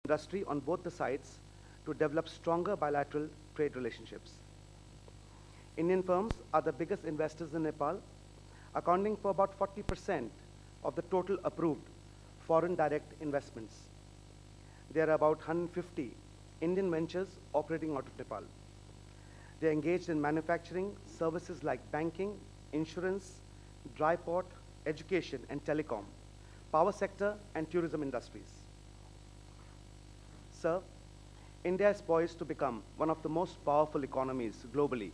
industry on both the sides to develop stronger bilateral trade relationships. Indian firms are the biggest investors in Nepal, accounting for about 40% of the total approved foreign direct investments. There are about 150 Indian ventures operating out of Nepal. They are engaged in manufacturing services like banking, insurance, dry port, education, and telecom, power sector, and tourism industries. Sir, India is poised to become one of the most powerful economies globally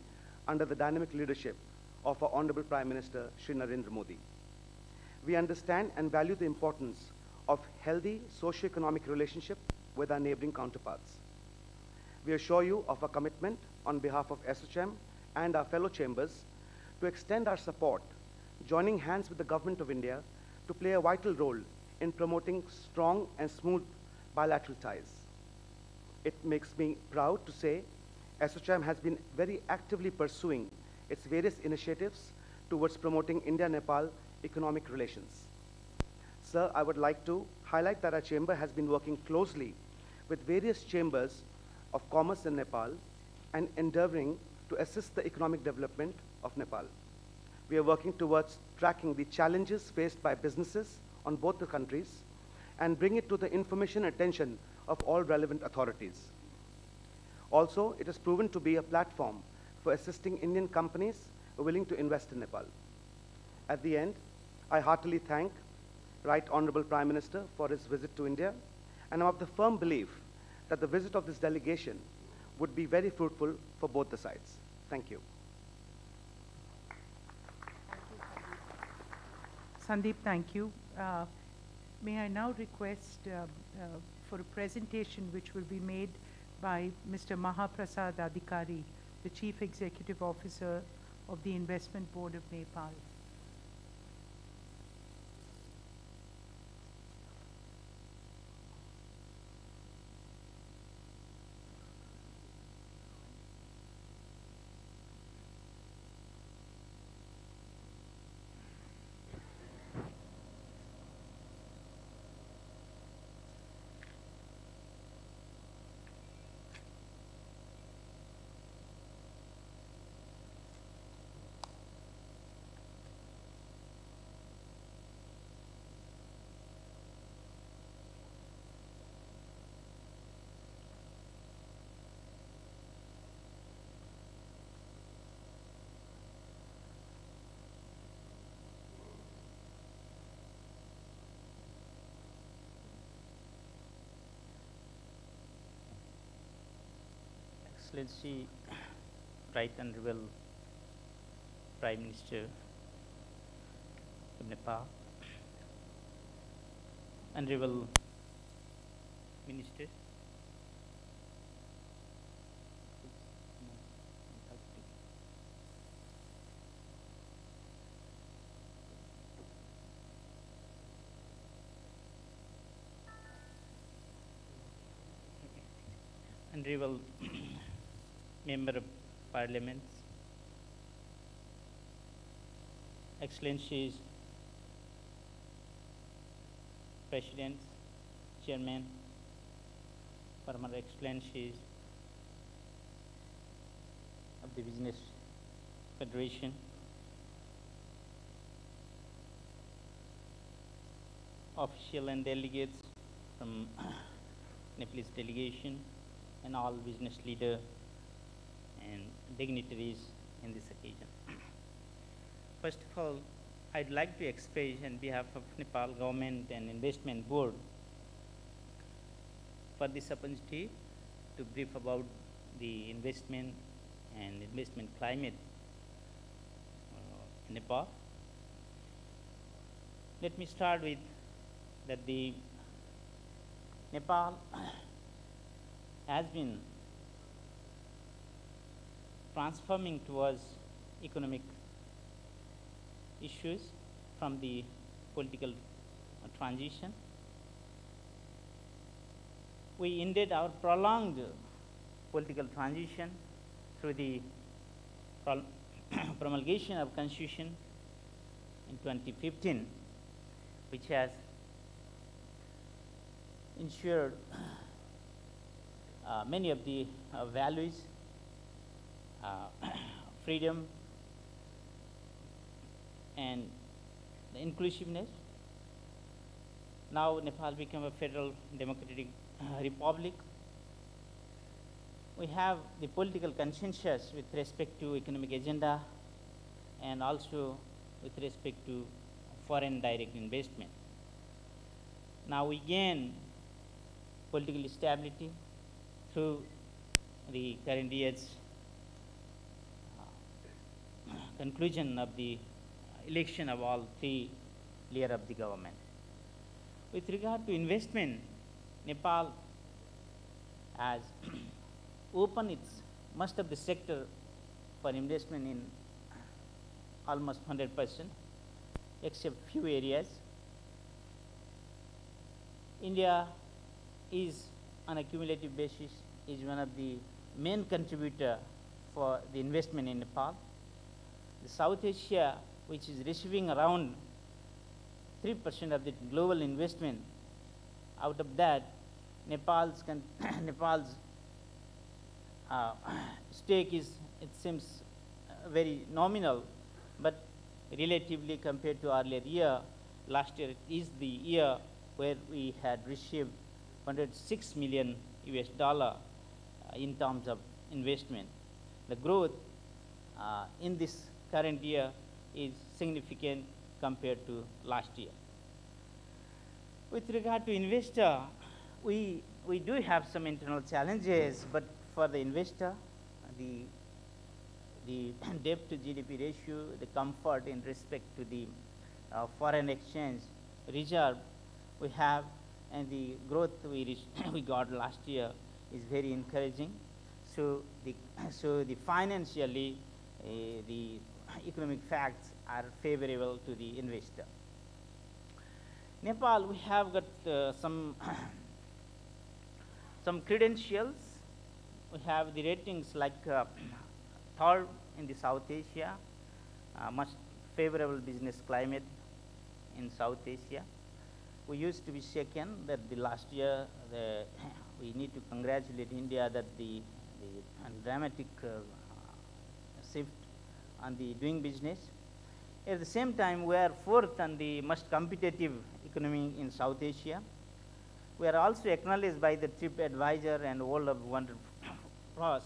under the dynamic leadership of our Honorable Prime Minister, Shri Narendra Modi. We understand and value the importance of healthy socio-economic relationship with our neighboring counterparts. We assure you of our commitment on behalf of SHM and our fellow chambers to extend our support, joining hands with the Government of India to play a vital role in promoting strong and smooth bilateral ties. It makes me proud to say SHM has been very actively pursuing its various initiatives towards promoting India-Nepal economic relations. Sir, I would like to highlight that our chamber has been working closely with various chambers of commerce in Nepal and endeavoring to assist the economic development of Nepal. We are working towards tracking the challenges faced by businesses on both the countries and bring it to the information and attention of all relevant authorities. Also, it has proven to be a platform for assisting Indian companies willing to invest in Nepal. At the end, I heartily thank Right Honorable Prime Minister for his visit to India, and I'm of the firm belief that the visit of this delegation would be very fruitful for both the sides. Thank you. Sandeep, thank you. May I now request for a presentation which will be made by Mr. Mahaprasad Adhikari, the Chief Executive Officer of the Investment Board of Nepal. Excellency, Right Honorable Prime Minister of Nepal, Honorable Minister, Honorable Member of Parliament, Excellencies, President, Chairman, former Excellencies of the Business Federation, official and delegates from Nepalese delegation, and all business leaders and dignitaries in this occasion. First of all, I'd like to express on behalf of Nepal Government and Investment Board for this opportunity to brief about the investment and investment climate in Nepal. Let me start with that the Nepal has been transforming towards economic issues from the political transition. We ended our prolonged political transition through the promulgation of Constitution in 2015, which has ensured many of the values, freedom, and the inclusiveness. Now Nepal became a federal democratic republic. We have the political consensus with respect to economic agenda and also with respect to foreign direct investment. Now we gain political stability through the current year's conclusion of the election of all three layers of the government. With regard to investment, Nepal has opened its most of the sector for investment in almost 100%, except few areas. India is, on a cumulative basis, is one of the main contributor for the investment in Nepal. The South Asia, which is receiving around 3% of the global investment, out of that, Nepal's stake is, it seems, very nominal, but relatively compared to earlier year, last year is the year where we had received 106 million US dollar in terms of investment. The growth in this current year is significant compared to last year. With regard to investor, we do have some internal challenges, but for the investor, the debt to GDP ratio, the comfort in respect to the foreign exchange reserve we have, and the growth we got last year is very encouraging. So the financially, the economic facts are favorable to the investor. Nepal, we have got some credentials. We have the ratings like third in the South Asia, much favorable business climate in South Asia. We used to be second, that the last year we need to congratulate India that the dramatic shift on the doing business. At the same time, we are fourth on the most competitive economy in South Asia. We are also acknowledged by the TripAdvisor and World of Wonder Plus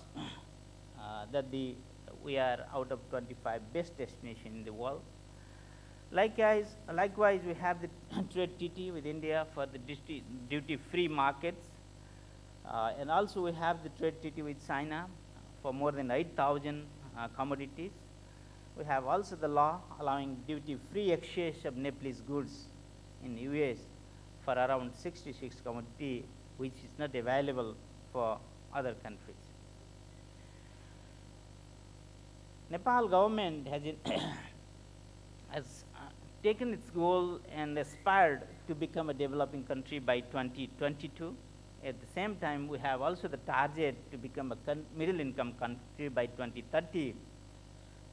that we are out of 25 best destinations in the world. Likewise, we have the trade treaty with India for the duty-free markets, and also we have the trade treaty with China for more than 8,000 commodities. We have also the law allowing duty-free exchange of Nepalese goods in the US for around 66 commodities, which is not available for other countries. Nepal government has taken its goal and aspired to become a developing country by 2022. At the same time, we have also the target to become a middle income country by 2030.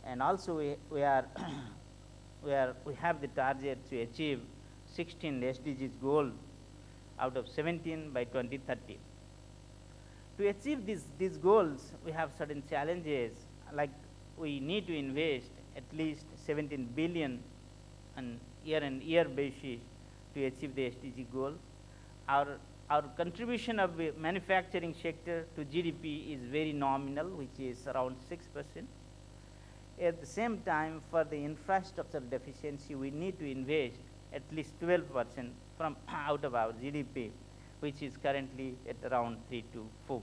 And also we have the target to achieve 16 SDGs goals out of 17 by 2030. To achieve these goals, we have certain challenges, like we need to invest at least 17 billion on year-on-year basis to achieve the SDG goal. Our contribution of the manufacturing sector to GDP is very nominal, which is around 6%. At the same time, for the infrastructure deficiency, we need to invest at least 12% from out of our GDP, which is currently at around 3 to 4%.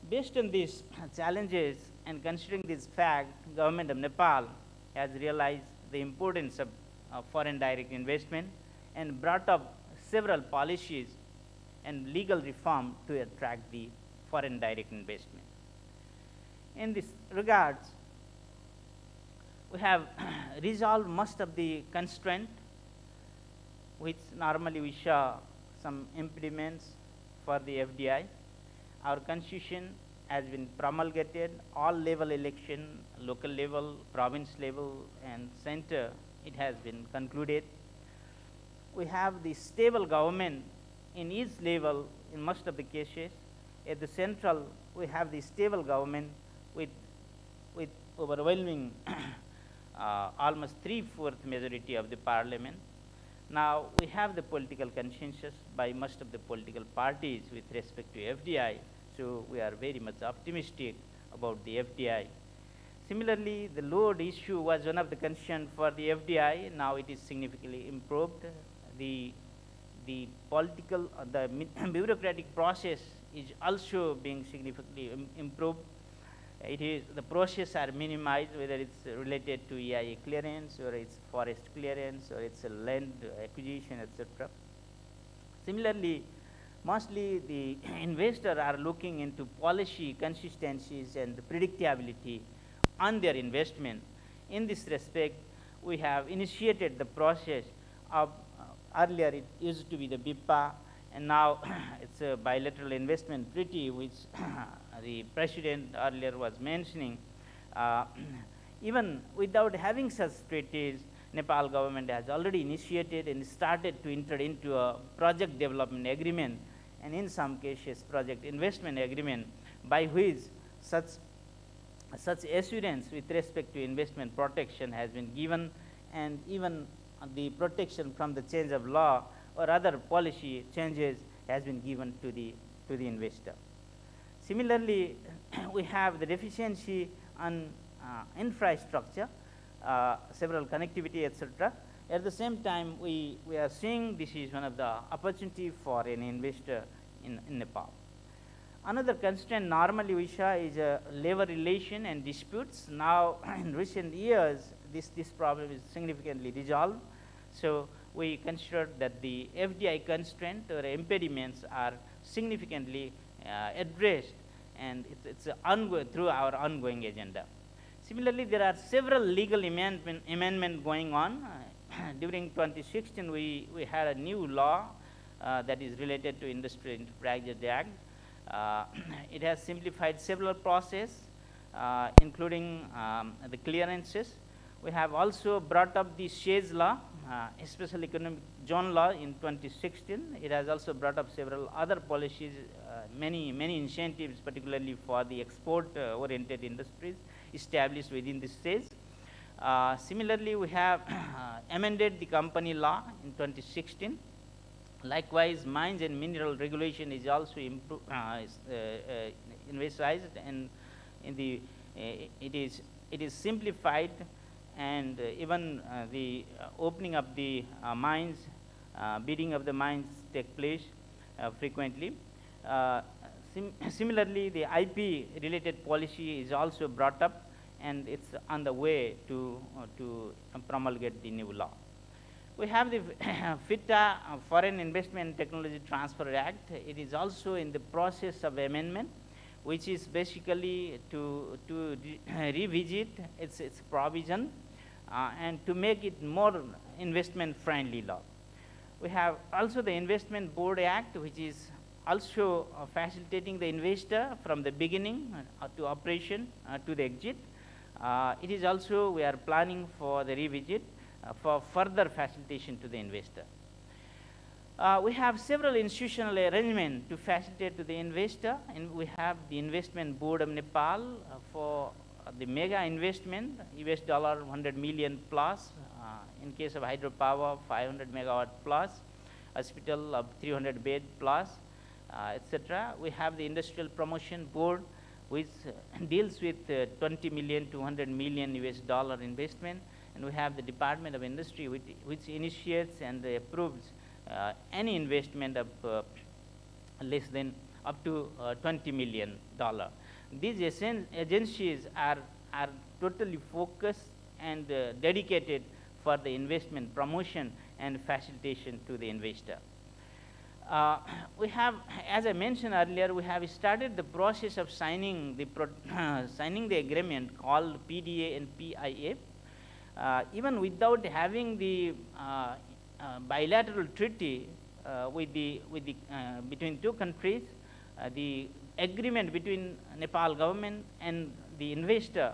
Based on these challenges and considering this fact, government of Nepal has realized the importance of foreign direct investment and brought up several policies and legal reform to attract the foreign direct investment. In this regards, we have resolved most of the constraint, which normally we saw some impediments for the FDI. Our constitution has been promulgated, all level election, local level, province level, and center, it has been concluded. We have the stable government in each level, in most of the cases, at the central, we have the stable government with overwhelming almost 3/4 majority of the parliament. Now, we have the political consensus by most of the political parties with respect to FDI, so we are very much optimistic about the FDI. Similarly, the load issue was one of the concerns for the FDI. Now it is significantly improved. The political, the bureaucratic process is also being significantly improved. It is, the process are minimized, whether it's related to EIA clearance, or it's forest clearance, or it's a land acquisition, etc. Similarly, mostly the investors are looking into policy consistencies and predictability on their investment. In this respect, we have initiated the process of, earlier it used to be the BIPA, and now it's a bilateral investment treaty, which the President earlier was mentioning. Even without having such treaties, Nepal government has already initiated and started to enter into a project development agreement, and in some cases project investment agreement, by which such assurance with respect to investment protection has been given, and even the protection from the change of law or other policy changes has been given to the investor. Similarly, we have the deficiency on infrastructure, several connectivity, etc. At the same time, we are seeing this is one of the opportunity for an investor in Nepal. Another constraint normally we saw is labor relation and disputes. Now, in recent years, this problem is significantly resolved. So we consider that the FDI constraint or impediments are significantly addressed, and it's ongoing through our ongoing agenda. Similarly, there are several legal amendments going on. During 2016, we had a new law that is related to Industrial Enterprises Act. It has simplified several processes, including the clearances. We have also brought up the SHAZE law, Special Economic Zone law in 2016. It has also brought up several other policies, many incentives, particularly for the export-oriented industries established within the SHAZE. Similarly, we have amended the company law in 2016. Likewise, mines and mineral regulation is also emphasized, and it is simplified, and even the opening of the mines, bidding of the mines take place frequently. Similarly, the IP related policy is also brought up, and it's on the way to promulgate the new law. We have the FITA, Foreign Investment Technology Transfer Act. It is also in the process of amendment, which is basically to revisit its provision and to make it more investment friendly law. We have also the Investment Board Act, which is also facilitating the investor from the beginning to operation to the exit. It is also, we are planning for the revisit for further facilitation to the investor. We have several institutional arrangements to facilitate to the investor, and we have the Investment Board of Nepal for the mega investment, $100 million plus, in case of hydropower, 500 megawatt plus, hospital of 300 bed plus, etc. We have the Industrial Promotion Board, which deals with 20 million to 100 million US dollar investment, and we have the Department of Industry, which initiates and approves any investment of less than up to $20 million. These agencies are totally focused and dedicated for the investment promotion and facilitation to the investor. We have, as I mentioned earlier, we have started the process of signing the agreement called PDA and PIA. Even without having the bilateral treaty between two countries, the agreement between Nepal government and the investor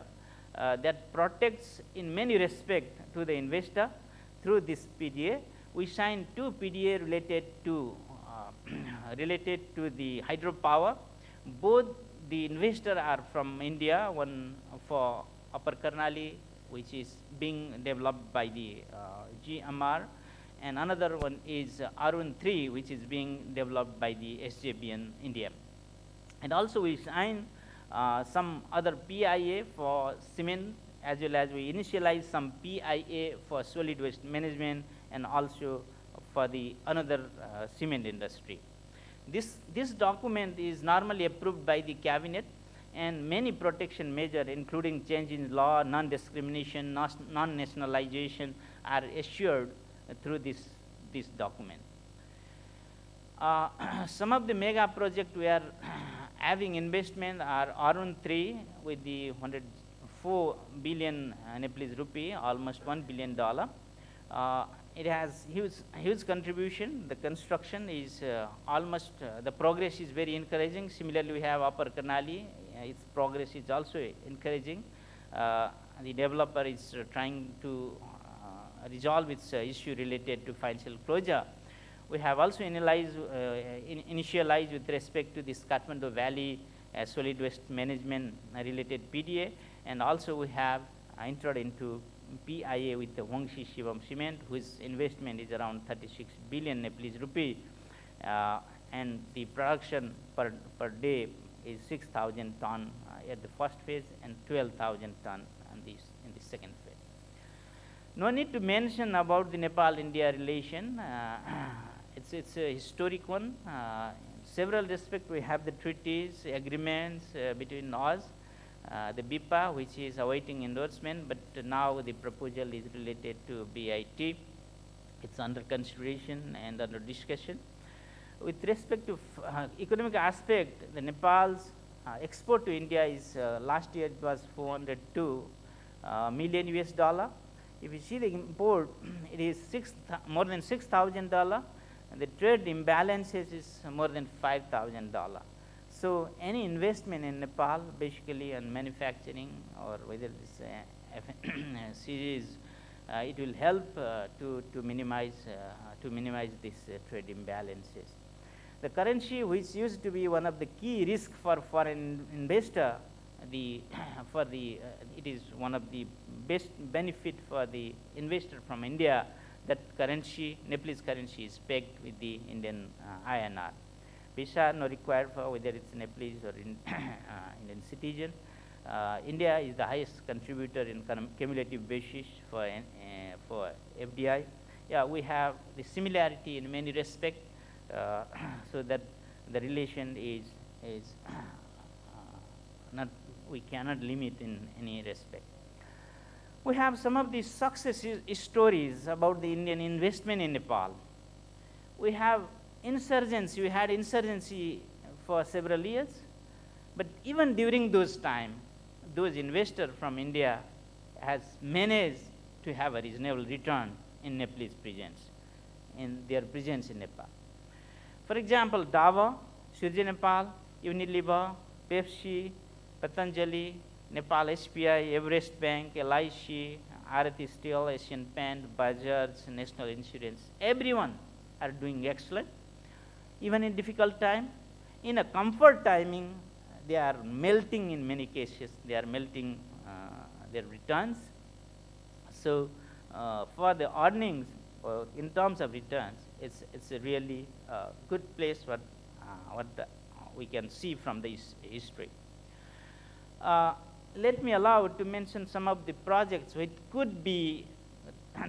that protects in many respects to the investor through this PDA. We signed two PDA related to related to the hydropower. Both the investor are from India, one for Upper Karnali, which is being developed by the GMR, and another one is Arun 3, which is being developed by the SJBN India. And also we signed some other PIA for cement, as well as we initialized some PIA for solid waste management, and also for the another cement industry. This document is normally approved by the cabinet, and many protection measures, including change in law, non-discrimination, non-nationalization, are assured through this document. Some of the mega projects we are having investment are Arun 3 with the 104 billion Nepalese rupee, almost $1 billion. It has huge contribution. The construction is almost, the progress is very encouraging. Similarly, we have Upper Karnali. Its progress is also encouraging. The developer is trying to resolve its issue related to financial closure. We have also initialized with respect to this Kathmandu Valley solid waste management related PDA, and also we have entered into PIA with the Wangshi Shivam Cement, whose investment is around 36 billion Nepalese rupee, and the production per day is 6,000 ton at the first phase and 12,000 ton in the second phase. No need to mention about the Nepal-India relation. It's a historic one. Several respects we have the treaties, agreements between us, the BIPA, which is awaiting endorsement, but now the proposal is related to BIT. It's under consideration and under discussion. With respect to economic aspect, the Nepal's export to India is last year it was 402 million US dollar. If you see the import, it is more than $6,000, and the trade imbalances is more than $5,000. So any investment in Nepal, basically on manufacturing or whether this series, it will help to minimize these trade imbalances. The currency, which used to be one of the key risks for foreign investor, it is one of the best benefit for the investor from India. That currency, Nepalese currency, is pegged with the Indian INR. Visa no required for whether it's Nepalese or Indian citizen. India is the highest contributor in cumulative basis for FDI. Yeah, we have the similarity in many respects, so that the relation is not, we cannot limit in any respect. We have some of the success stories about the Indian investment in Nepal. We have insurgency. We had insurgency for several years, but even during those time, those investors from India has managed to have a reasonable return in Nepalese presence, in their presence in Nepal. For example, Dava, Surya Nepal, Unilever, Pepsi, Patanjali, Nepal SPI, Everest Bank, LIC, Aarti Steel, Asian Paint, Bajaj, National Insurance, everyone are doing excellent. Even in difficult time, in a comfort timing, they are melting in many cases. They are melting their returns. So for the earnings, in terms of returns, it's a really good place what we can see from the history. Let me allow to mention some of the projects which could be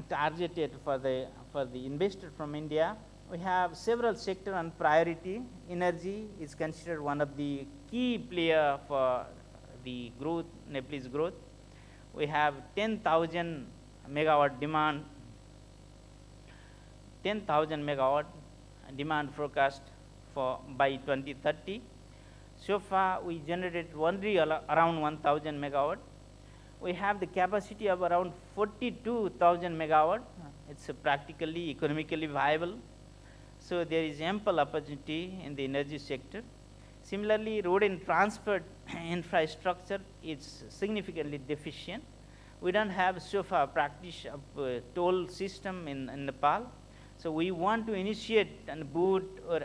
targeted for the investor from India. We have several sectors on priority. Energy is considered one of the key player for the growth, Nepalese growth. We have 10,000 megawatt demand, 10,000 megawatt demand forecast for by 2030. So far, we generated only around 1,000 megawatt. We have the capacity of around 42,000 megawatt. It's practically economically viable. So there is ample opportunity in the energy sector. Similarly, road and transport infrastructure is significantly deficient. We don't have so far practice of toll system in Nepal. So we want to initiate and boot or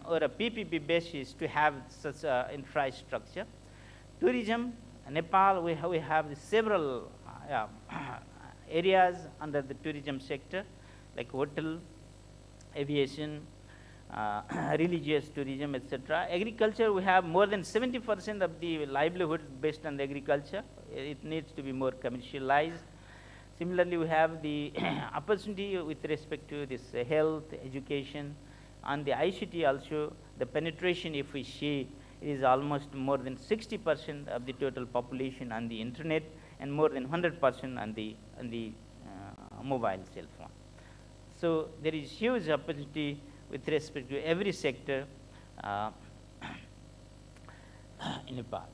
or a PPP basis to have such infrastructure. Tourism, Nepal, we have several areas under the tourism sector, like hotel, aviation, religious tourism, etc. Agriculture, we have more than 70% of the livelihood based on the agriculture. It needs to be more commercialized. Similarly, we have the opportunity with respect to this health, education, and the ICT also. The penetration, if we see, is almost more than 60% of the total population on the internet, and more than 100% on the mobile cell phone. So there is huge opportunity with respect to every sector in Nepal.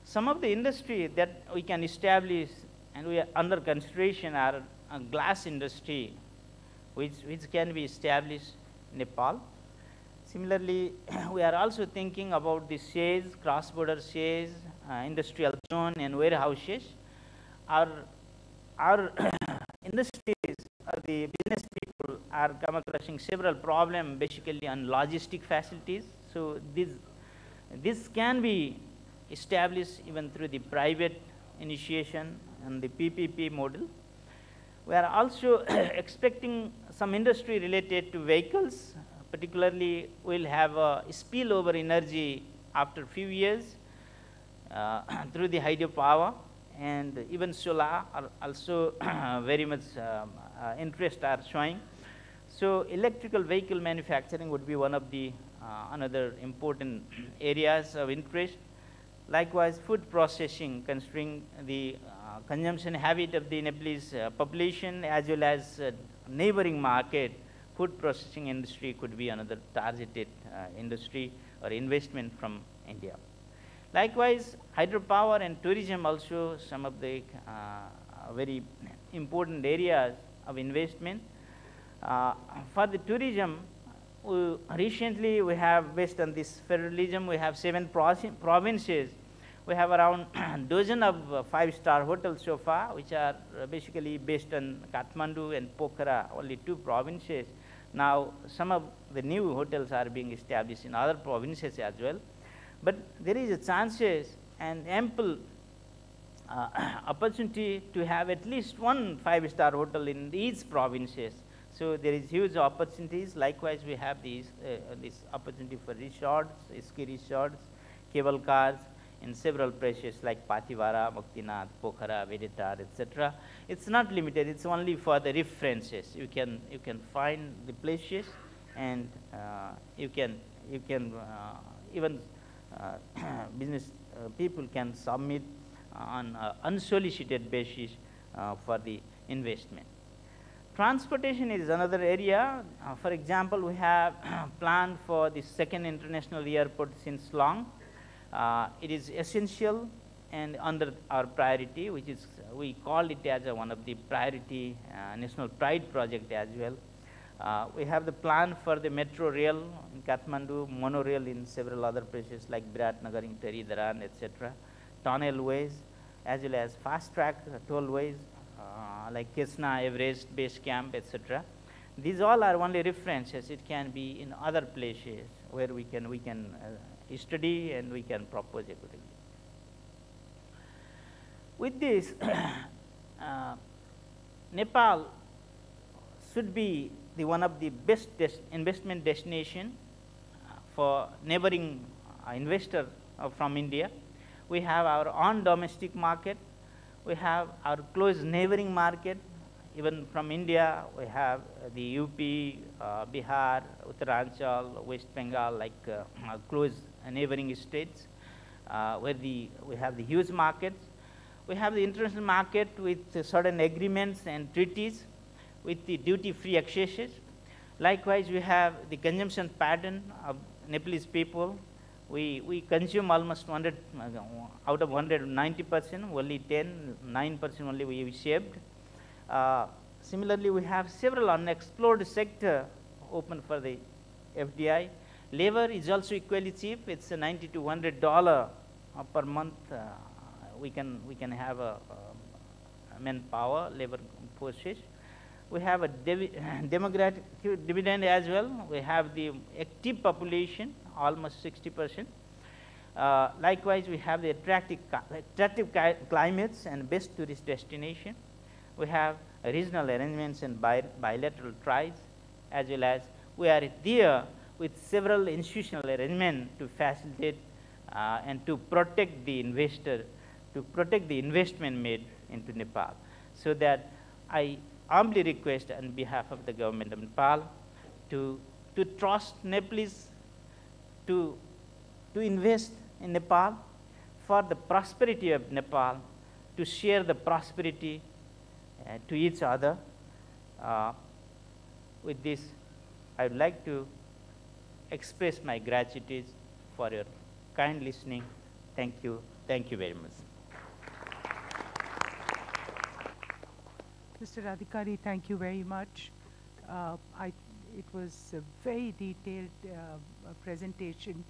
Some of the industry that we can establish and we are under consideration are a glass industry, which can be established in Nepal. Similarly, we are also thinking about the SEZ, cross-border SEZ, industrial zone and warehouses. Our industries, the business people are come across several problems basically on logistic facilities. So this can be established even through the private initiation and the PPP model. We are also expecting some industry related to vehicles. Particularly, we will have a spillover energy after few years through the hydropower, and even solar are also very much interest are showing. So electrical vehicle manufacturing would be one of the another important areas of interest. Likewise, food processing, considering the consumption habit of the Nepalese population as well as neighboring market, food processing industry could be another targeted industry or investment from India. Likewise, hydropower and tourism also some of the very important areas of investment. For the tourism, recently we have, based on this federalism, we have 7 provinces. We have around dozen of 5-star hotels so far, which are basically based on Kathmandu and Pokhara, only 2 provinces. Now, some of the new hotels are being established in other provinces as well. But there is a chances and ample opportunity to have at least 1 5-star hotel in each provinces. So there is huge opportunities. Likewise, we have these this opportunity for resorts, ski resorts, cable cars in several places like Pativara, Muktinath, Pokhara, Vedetar, etc. It's not limited. It's only for the references. You can find the places, and you can even business people can submit on unsolicited basis for the investment. Transportation is another area. For example, we have planned for the 2nd international airport since long. It is essential and under our priority, which is we call it as one of the priority national pride project as well. We have the plan for the metro rail in Kathmandu, monorail in several other places like Biratnagar, Tari, Dharan, etc. Tunnel ways, as well as fast track tollways like Kesna, Everest, Base Camp, etc. These all are only references. It can be in other places where we can study and we can propose accordingly. With this, Nepal should be one of the best investment destination for neighboring investor from India. We have our own domestic market. We have our close neighboring market. Even from India, we have the UP, Bihar, Uttaranchal, West Bengal, like close neighboring states, where we have the huge markets. We have the international market with certain agreements and treaties with the duty-free accesses. Likewise, we have the consumption pattern of Nepalese people. We consume almost 100 out of 190%, only 9% only we saved. Similarly, we have several unexplored sector open for the FDI. Labor is also equally cheap. It's $90 to $100 per month. We can have a manpower, labor forces. we have a demographic dividend as well. We have the active population, almost 60%. Likewise, we have the attractive climates and best tourist destination. We have regional arrangements and bilateral ties, as well as we are there with several institutional arrangements to facilitate and to protect the investor, to protect the investment made into Nepal. So that I humbly request on behalf of the government of Nepal to trust Nepalese to invest in Nepal for the prosperity of Nepal, to share the prosperity to each other. With this, I would like to express my gratitude for your kind listening. Thank you. Thank you very much. Mr. Adhikari, thank you very much. It was a very detailed presentation,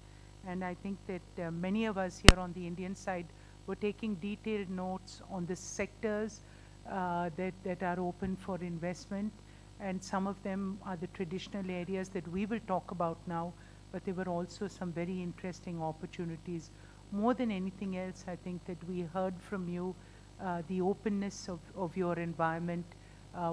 and I think that many of us here on the Indian side were taking detailed notes on the sectors that are open for investment, and some of them are the traditional areas that we will talk about now, but there were also some very interesting opportunities. More than anything else, I think that we heard from you the openness of your environment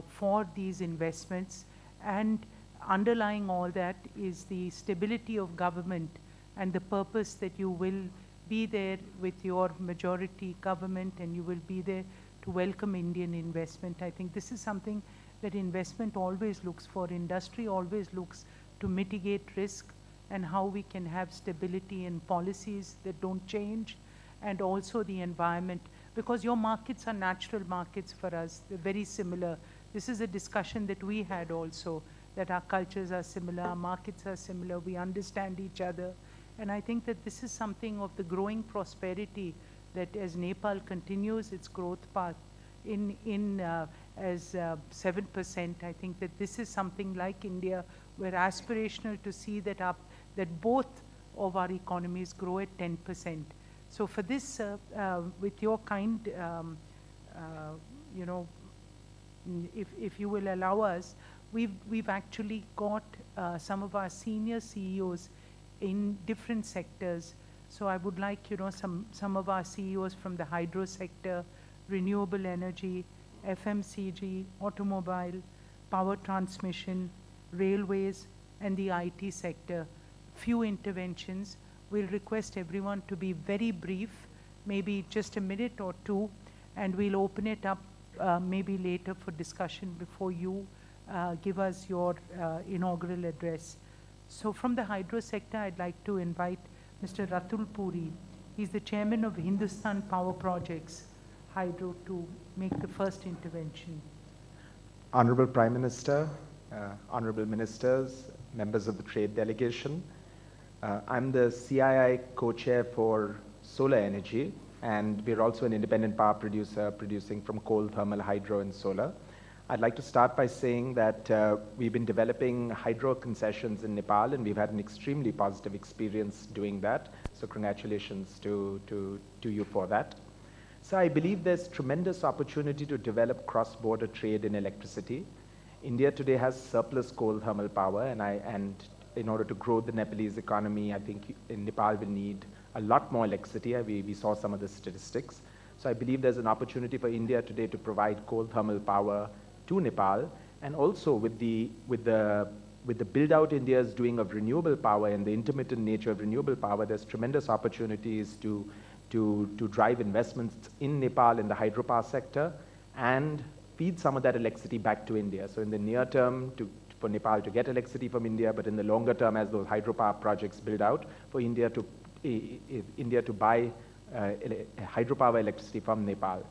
for these investments, and underlying all that is the stability of government and the purpose that you will be there with your majority government and you will be there to welcome Indian investment. I think this is something that investment always looks for. Industry always looks to mitigate risk and how we can have stability in policies that don't change, and also the environment, because your markets are natural markets for us. They're very similar. This is a discussion that we had also, that our cultures are similar, our markets are similar, we understand each other. And I think that this is something of the growing prosperity that as Nepal continues its growth path as 7%, I think that this is something like India. We're aspirational to see that both of our economies grow at 10%. So for this, with your kind, if you will allow us, we've actually got some of our senior CEOs in different sectors. So I would like, some of our CEOs from the hydro sector, renewable energy, FMCG, automobile, power transmission, railways, and the IT sector. Few interventions. We'll request everyone to be very brief, maybe just a minute or two, and we'll open it up maybe later for discussion before you give us your inaugural address. So from the hydro sector, I'd like to invite Mr. Ratul Puri. He's the chairman of Hindustan Power Projects Hydro, to make the first intervention. Honorable Prime Minister, honorable ministers, members of the trade delegation. I'm the CII co-chair for solar energy, and we're also an independent power producer producing from coal, thermal, hydro, and solar. I'd like to start by saying that we've been developing hydro concessions in Nepal, and we've had an extremely positive experience doing that. So congratulations to you for that. So I believe there's tremendous opportunity to develop cross-border trade in electricity. India today has surplus coal thermal power, and in order to grow the Nepalese economy, I think in Nepal will need a lot more electricity. We saw some of the statistics. So I believe there's an opportunity for India today to provide coal thermal power to Nepal, and also with the build-out India is doing of renewable power and the intermittent nature of renewable power, there's tremendous opportunities to drive investments in Nepal in the hydropower sector and feed some of that electricity back to India. So in the near term, for Nepal to get electricity from India, but in the longer term, as those hydropower projects build out, for India to buy hydropower electricity from Nepal.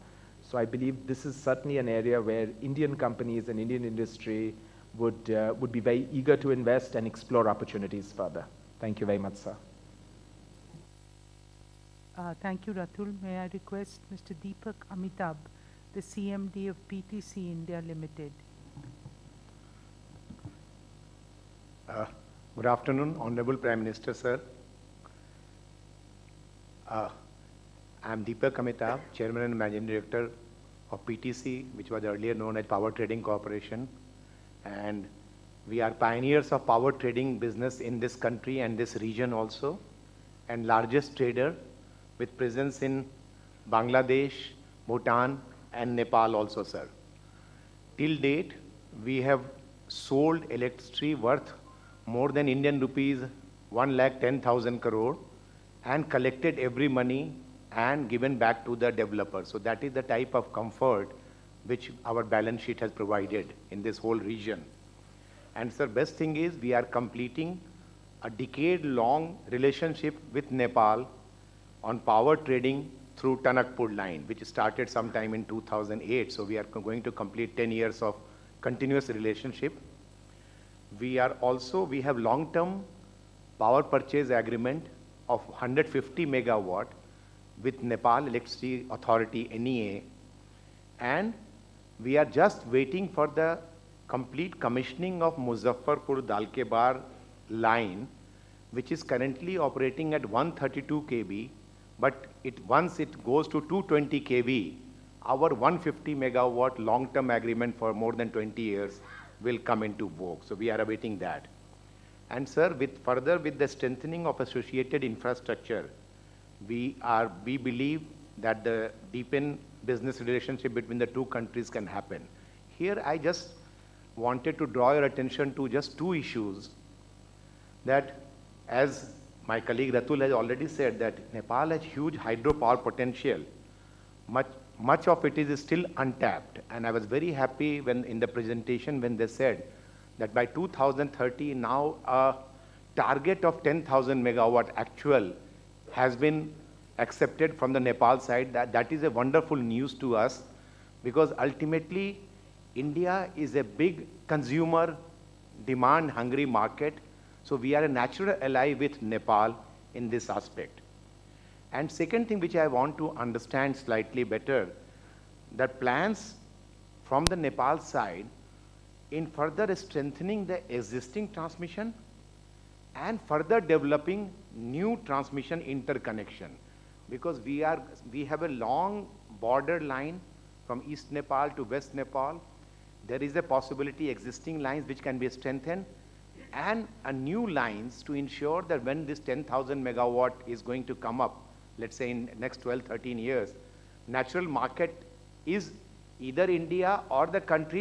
So I believe this is certainly an area where Indian companies and Indian industry would be very eager to invest and explore opportunities further. Thank you very much, sir. Thank you, Ratul. May I request Mr. Deepak Amitabh, the CMD of PTC India Limited. Good afternoon, Honorable Prime Minister, sir. I'm Deepak Amitabh, Chairman and Managing Director of PTC, which was earlier known as Power Trading Corporation. and we are pioneers of power trading business in this country and this region also, and largest trader with presence in Bangladesh, Bhutan, and Nepal also, sir. Till date, we have sold electricity worth more than Indian rupees 1,10,000 crore and collected every money and given back to the developer. So that is the type of comfort which our balance sheet has provided in this whole region. And sir, best thing is we are completing a decade-long relationship with Nepal on power trading through Tanakpur line, which started sometime in 2008. So we are going to complete 10 years of continuous relationship. We have long-term power purchase agreement of 150 megawatt with Nepal Electricity Authority, NEA, and we are just waiting for the complete commissioning of Muzaffarpur-Dalkebar line, which is currently operating at 132 kV, but once it goes to 220 kV, our 150 megawatt long-term agreement for more than 20 years will come into vogue. So we are awaiting that. And sir, further with the strengthening of associated infrastructure, we believe that the deepened business relationship between the two countries can happen. Here I just wanted to draw your attention to just two issues that, as my colleague Ratul has already said, that Nepal has huge hydropower potential. Much of it is still untapped. And I was very happy when in the presentation when they said that by 2030 now a target of 10,000 megawatt actual has been accepted from the Nepal side. That is a wonderful news to us, because ultimately India is a big consumer demand hungry market. So we are a natural ally with Nepal in this aspect. And second thing which I want to understand slightly better, that plans from the Nepal side in further strengthening the existing transmission and further developing new transmission interconnection, because we have a long border line from East Nepal to West Nepal. There is a possibility existing lines which can be strengthened and a new lines to ensure that when this 10,000 megawatt is going to come up, let's say in next 12, 13 years, natural market is either India or the country